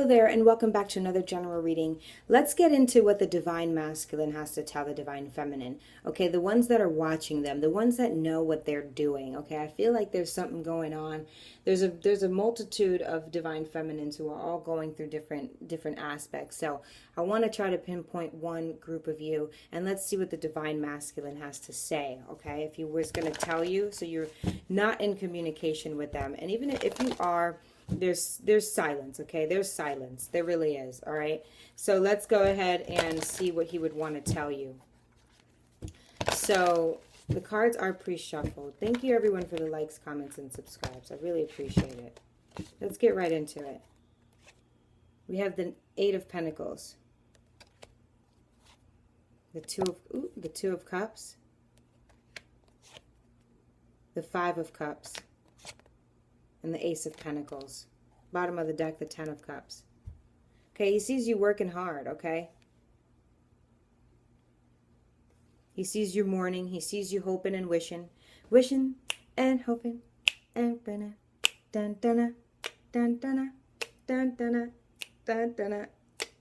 Hello there, and welcome back to another general reading. Let's get into what the divine masculine has to tell the divine feminine. Okay, the ones that are watching them, the ones that know what they're doing. Okay, I feel like there's something going on. There's a multitude of divine feminines who are all going through different aspects. So I want to try to pinpoint one group of you, and let's see what the divine masculine has to say. Okay, if he was going to tell you, so you're not in communication with them, and even if you are, there's silence. Okay, there's silence, there really is. All right, so let's go ahead and see what he would want to tell you. So the cards are pre-shuffled. Thank you everyone for the likes, comments, and subscribes. I really appreciate it. Let's get right into it. We have the Eight of Pentacles, the Two of Cups, the Five of Cups, and the Ace of Pentacles. Bottom of the deck, the Ten of Cups. Okay, he sees you working hard, okay? He sees you mourning. He sees you hoping and wishing. Wishing and hoping and dun dun dun dun dun dun dun dun dun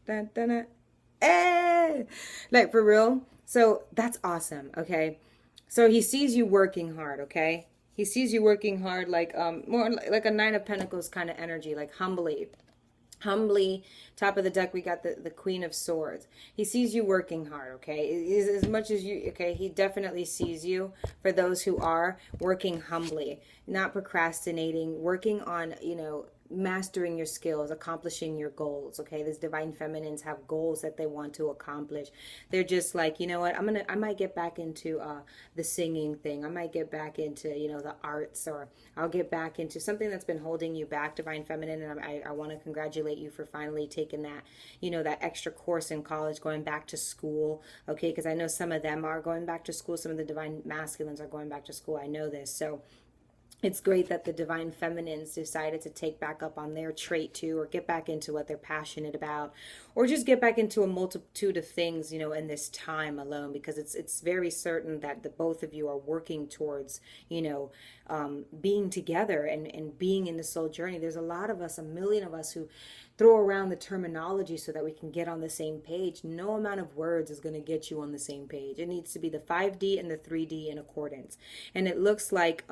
dun dun. Hey! Like, for real? So that's awesome, okay? So he sees you working hard, okay? He sees you working hard, like more like a Nine of Pentacles kind of energy, like humbly. Top of the deck, we got the Queen of Swords. He sees you working hard, okay? As much as you, okay, he definitely sees you, for those who are working humbly, not procrastinating, working on, you know, mastering your skills, accomplishing your goals. Okay, these divine feminines have goals that they want to accomplish. They're just like, you know what, I might get back into the singing thing. I might get back into, you know, the arts, or I'll get back into something that's been holding you back, divine feminine. And I want to congratulate you for finally taking that, you know, that extra course in college, going back to school. Okay, because I know some of them are going back to school. Some of the divine masculines are going back to school. I know this. So it's great that the divine feminines decided to take back up on their trait too, or get back into what they're passionate about, or just get back into a multitude of things, you know, in this time alone, because it's very certain that the both of you are working towards, you know, being together and being in the soul journey. There's a lot of us, a million of us, who throw around the terminology so that we can get on the same page. No amount of words is going to get you on the same page. It needs to be the 5D and the 3D in accordance. And it looks like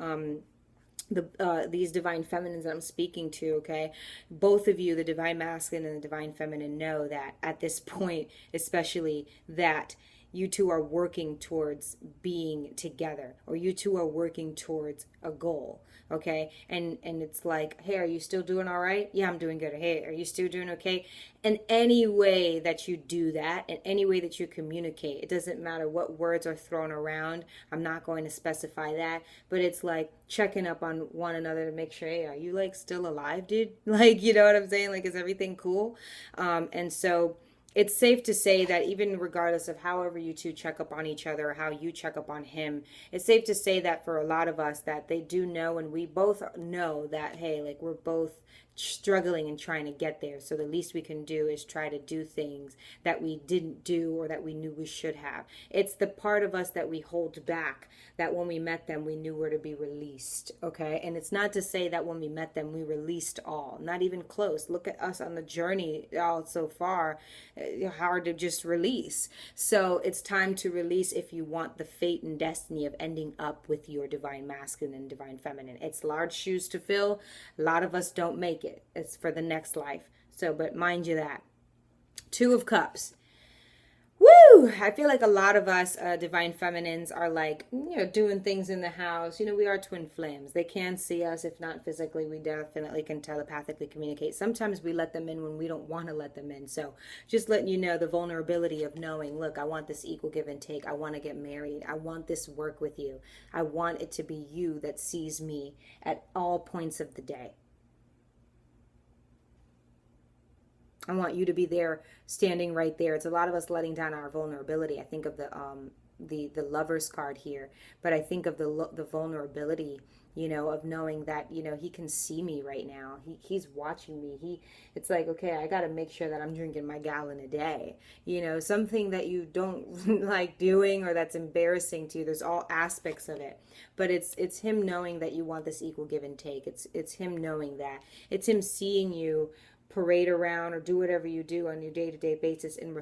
these divine feminines that I'm speaking to, okay, both of you, the divine masculine and the divine feminine, know that at this point, especially, that you two are working towards being together, or you two are working towards a goal, okay? And it's like, hey, are you still doing all right? Yeah, I'm doing good. Hey, are you still doing okay? And any way that you do that, and any way that you communicate, it doesn't matter what words are thrown around. I'm not going to specify that, but it's like checking up on one another to make sure, hey, are you like still alive, dude? Like, you know what I'm saying? Like, is everything cool? And so it's safe to say that even regardless of however you two check up on each other, or how you check up on him, it's safe to say that for a lot of us, that they do know, and we both know that, hey, like, we're both struggling and trying to get there. So the least we can do is try to do things that we didn't do, or that we knew we should have. It's the part of us that we hold back, that when we met them, we knew were to be released, okay? And it's not to say that when we met them, we released all. Not even close. Look at us on the journey all so far. Hard to just release. So it's time to release if you want the fate and destiny of ending up with your divine masculine and divine feminine. It's large shoes to fill. A lot of us don't make it. It's for the next life. So, but mind you that. Two of Cups. Woo! I feel like a lot of us divine feminines are like, you know, doing things in the house. You know, we are twin flames. They can see us. If not physically, we definitely can telepathically communicate. Sometimes we let them in when we don't want to let them in. So just letting you know the vulnerability of knowing, look, I want this equal give and take. I want to get married. I want this work with you. I want it to be you that sees me at all points of the day. I want you to be there, standing right there. It's a lot of us letting down our vulnerability. I think of the Lover's card here, but I think of the vulnerability, you know, of knowing that, you know, he can see me right now. He's watching me. It's like, okay, I got to make sure that I'm drinking my gallon a day. You know, something that you don't like doing, or that's embarrassing to you. There's all aspects of it, but it's him knowing that you want this equal give and take. It's him knowing that. It's him seeing you parade around or do whatever you do on your day-to-day basis in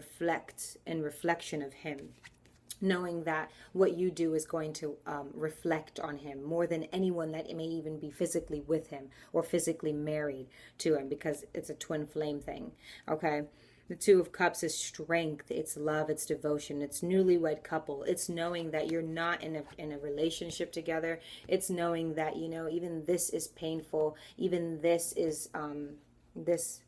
reflection of him, knowing that what you do is going to reflect on him more than anyone that may even be physically with him or physically married to him, because it's a twin flame thing. Okay. The Two of Cups is strength, it's love, it's devotion, it's newlywed couple. It's knowing that you're not in a relationship together. It's knowing that, you know, even this is painful. Even this is this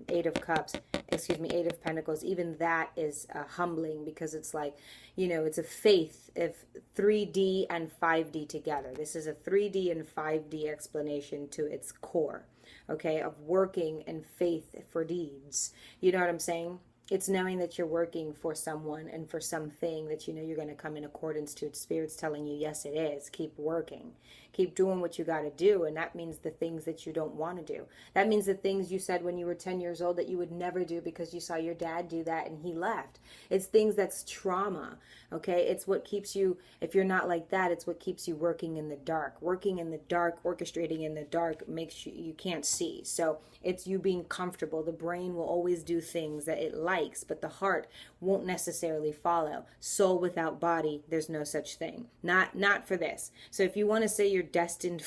Eight of Cups, Eight of Pentacles, even that is humbling, because it's like, you know, it's a faith of 3D and 5D together. This is a 3D and 5D explanation to its core, okay, of working in faith for deeds. You know what I'm saying? It's knowing that you're working for someone and for something that you know you're going to come in accordance to. Spirit's telling you, yes, it is. Keep working. Keep doing what you got to do. And that means the things that you don't want to do. That means the things you said when you were 10 years old that you would never do because you saw your dad do that and he left. It's things that's trauma. Okay. It's what keeps you, if you're not like that, it's what keeps you working in the dark. Working in the dark, orchestrating in the dark makes you can't see. So it's you being comfortable. The brain will always do things that it likes, but the heart won't necessarily follow. Soul without body, there's no such thing. Not for this. So if you want to say you're destined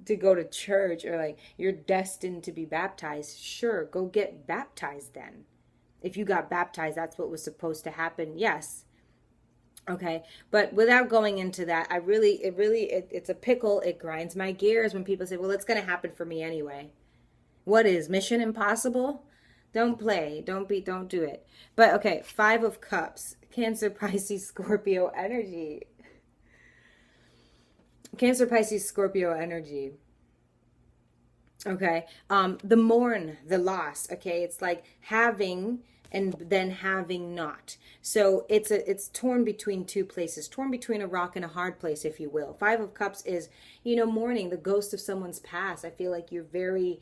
to go to church, or like you're destined to be baptized, sure, go get baptized then. If you got baptized, that's what was supposed to happen. Yes. Okay. But without going into that, it's a pickle. It grinds my gears when people say, well, it's going to happen for me anyway. What is Mission Impossible? Don't play. Don't do it. But okay. 5 of Cups, Cancer, Pisces, Scorpio energy. Cancer, Pisces, Scorpio energy. Okay. The mourn, the loss. Okay. It's like having and then having not. So it's torn between two places, torn between a rock and a hard place, if you will. 5 of Cups is, you know, mourning the ghost of someone's past. I feel like you're very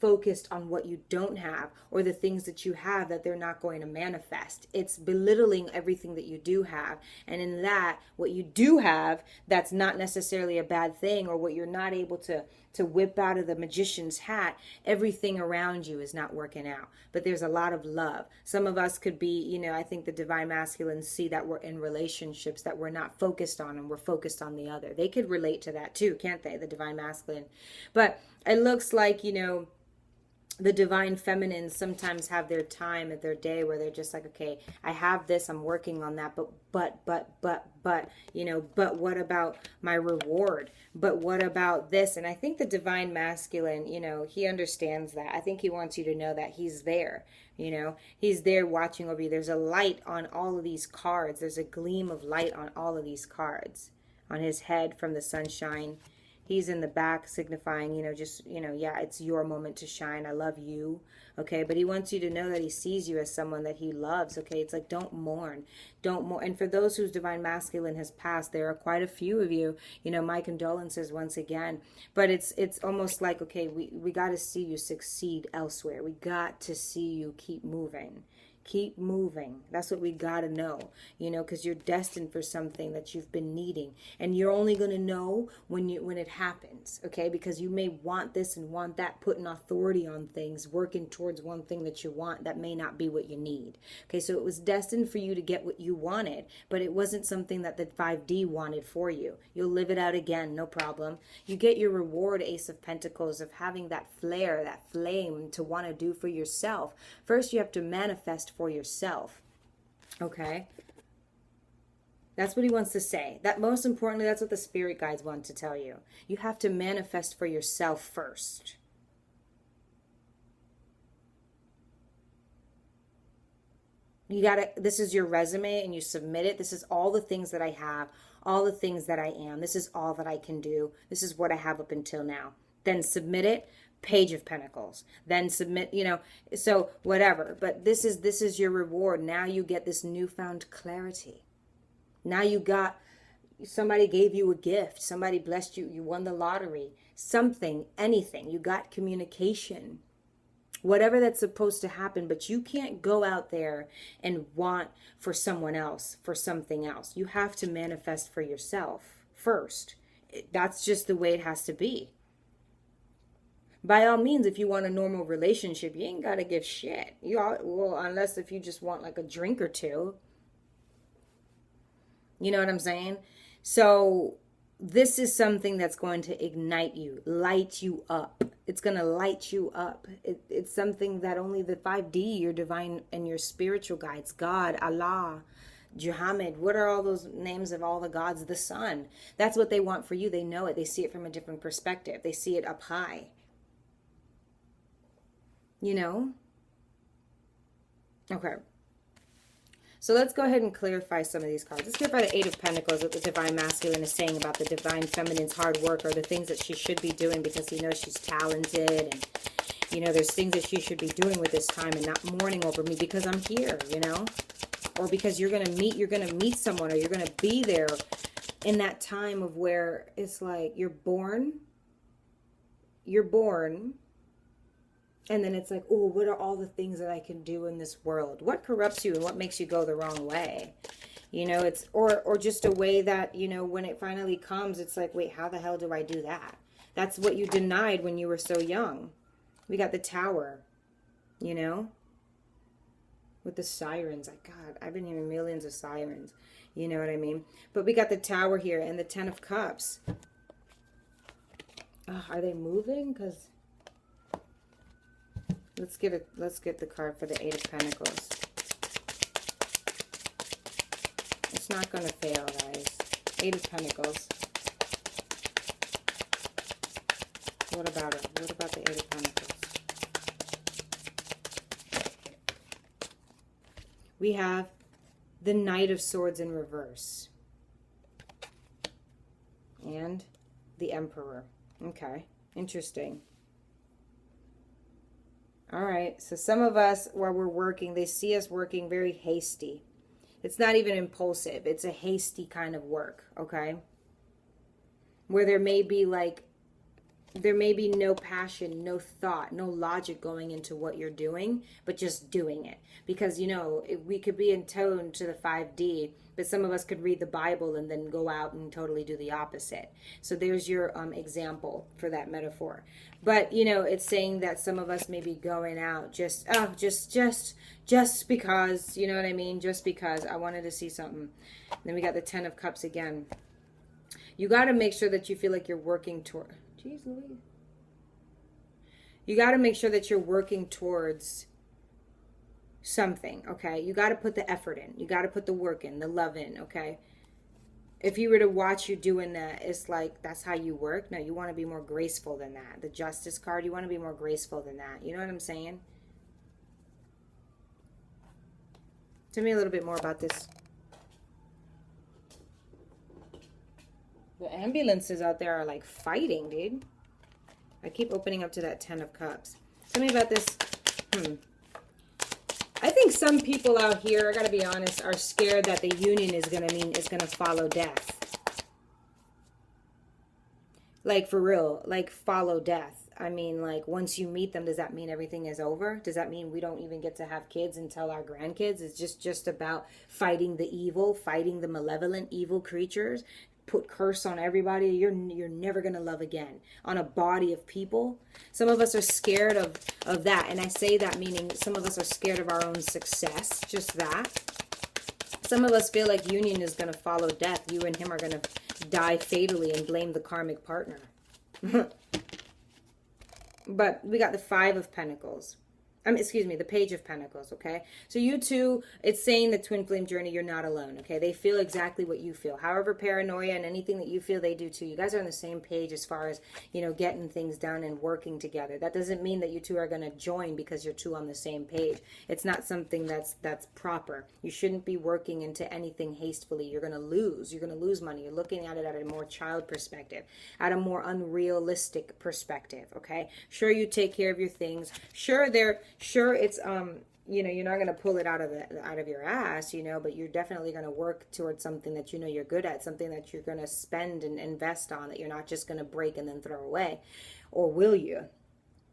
focused on what you don't have, or the things that you have that they're not going to manifest. It's belittling everything that you do have. And in that, what you do have, that's not necessarily a bad thing, or what you're not able to whip out of the magician's hat, everything around you is not working out. But there's a lot of love. Some of us could be, you know, I think the divine masculines see that we're in relationships that we're not focused on, and we're focused on the other. They could relate to that too, can't they? The divine masculine. But it looks like, you know, the divine feminines sometimes have their time at their day where they're just like, okay, I have this, I'm working on that, but, you know, but what about my reward? But what about this? And I think the divine masculine, you know, he understands that. I think he wants you to know that he's there, you know, he's there watching over you. There's a light on all of these cards. There's a gleam of light on all of these cards. On his head from the sunshine. He's in the back signifying, you know, just, you know, yeah, it's your moment to shine. I love you. Okay. But he wants you to know that he sees you as someone that he loves. Okay. It's like, don't mourn. Don't mourn. And for those whose divine masculine has passed, there are quite a few of you, you know, my condolences once again. But it's almost like, okay, we got to see you succeed elsewhere. We got to see you keep moving. Keep moving. That's what we got to know, you know, because you're destined for something that you've been needing. And you're only going to know when it happens, okay? Because you may want this and want that, putting authority on things, working towards one thing that you want that may not be what you need. Okay, so it was destined for you to get what you wanted, but it wasn't something that the 5D wanted for you. You'll live it out again, no problem. You get your reward, Ace of Pentacles, of having that flare, that flame to want to do for yourself. First, you have to manifest for yourself. Okay, that's what he wants to say. That most importantly, that's what the spirit guides want to tell you. You have to manifest for yourself first. You gotta, this is your resume and you submit it. This is all the things that I have, all the things that I am. This is all that I can do. This is what I have up until now. Then submit it. Page of Pentacles, then submit, you know, so whatever. But this is your reward. Now you get this newfound clarity. Now you got, somebody gave you a gift, somebody blessed you, you won the lottery, something, anything. You got communication, whatever that's supposed to happen. But you can't go out there and want for someone else, for something else. You have to manifest for yourself first. That's just the way it has to be. By all means, if you want a normal relationship, you ain't got to give shit. You all, well, unless if you just want like a drink or two. You know what I'm saying? So this is something that's going to ignite you, light you up. It's going to light you up. It's something that only the 5D, your divine and your spiritual guides, God, Allah, Muhammad, what are all those names of all the gods? The sun. That's what they want for you. They know it. They see it from a different perspective. They see it up high. You know? Okay. So let's go ahead and clarify some of these cards. Let's clarify the Eight of Pentacles, what the Divine Masculine is saying about the Divine Feminine's hard work, or the things that she should be doing because he knows she's talented. And, you know, there's things that she should be doing with this time and not mourning over me because I'm here, you know. Or because you're going to meet someone, or you're going to be there in that time of where it's like you're born. And then it's like, oh, what are all the things that I can do in this world? What corrupts you and what makes you go the wrong way? You know, it's, or just a way that, you know, when it finally comes, it's like, wait, how the hell do I do that? That's what you denied when you were so young. We got the Tower, you know, with the sirens. Like, God, I've been hearing millions of sirens. You know what I mean? But we got the Tower here and the Ten of Cups. Oh, are they moving? Because let's get the card for the Eight of Pentacles. It's not going to fail, guys. Eight of Pentacles. What about it? What about the Eight of Pentacles? We have the Knight of Swords in reverse. And the Emperor. Okay, interesting. All right, so some of us, while we're working, they see us working very hasty. It's not even impulsive. It's a hasty kind of work, okay? Where there may be no passion, no thought, no logic going into what you're doing, but just doing it. Because, you know, we could be in tone to the 5D, but some of us could read the Bible and then go out and totally do the opposite. So there's your example for that metaphor. But, you know, it's saying that some of us may be going out just because, you know what I mean? Just because I wanted to see something. Then we got the Ten of Cups again. You got to make sure that you feel like you're working toward... Jeez Louise. You got to make sure that you're working towards something, okay? You got to put the effort in. You got to put the work in, the love in, okay? If you were to watch you doing that, it's like, that's how you work. No, you want to be more graceful than that. The Justice card, you want to be more graceful than that. You know what I'm saying? Tell me a little bit more about this. The ambulances out there are like fighting, dude. I keep opening up to that Ten of Cups. Tell me about this. I think some people out here, I gotta be honest, are scared that the union is gonna follow death. Like, for real, like, follow death. I mean, like, once you meet them, does that mean everything is over? Does that mean we don't even get to have kids and tell our grandkids? It's just about fighting the evil, fighting the malevolent evil creatures, put curse on everybody. You're never going to love again on a body of people. Some of us are scared of that. And I say that meaning some of us are scared of our own success. Just that. Some of us feel like union is going to follow death. You and him are going to die fatally and blame the karmic partner. But we got the Five of Pentacles. Excuse me, the Page of Pentacles, okay? So you two, it's saying the twin flame journey, you're not alone, okay? They feel exactly what you feel. However, paranoia and anything that you feel, they do too. You guys are on the same page as far as, you know, getting things done and working together. That doesn't mean that you two are going to join because you're two on the same page. It's not something that's proper. You shouldn't be working into anything hastily. You're going to lose. You're going to lose money. You're looking at it at a more child perspective, at a more unrealistic perspective, okay? Sure, you take care of your things. Sure, it's you know, you're not going to pull it out of your ass, you know, but you're definitely going to work towards something that you know you're good at, something that you're going to spend and invest on, that you're not just going to break and then throw away. Or will you?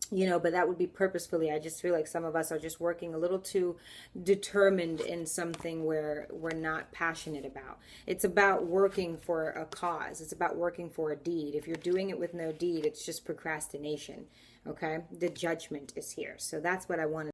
you know, but that would be purposefully. I just feel like some of us are just working a little too determined in something where we're not passionate about. It's about working for a cause. It's about working for a deed. If you're doing it with no deed, it's just procrastination. Okay? The judgment is here. So that's what I wanted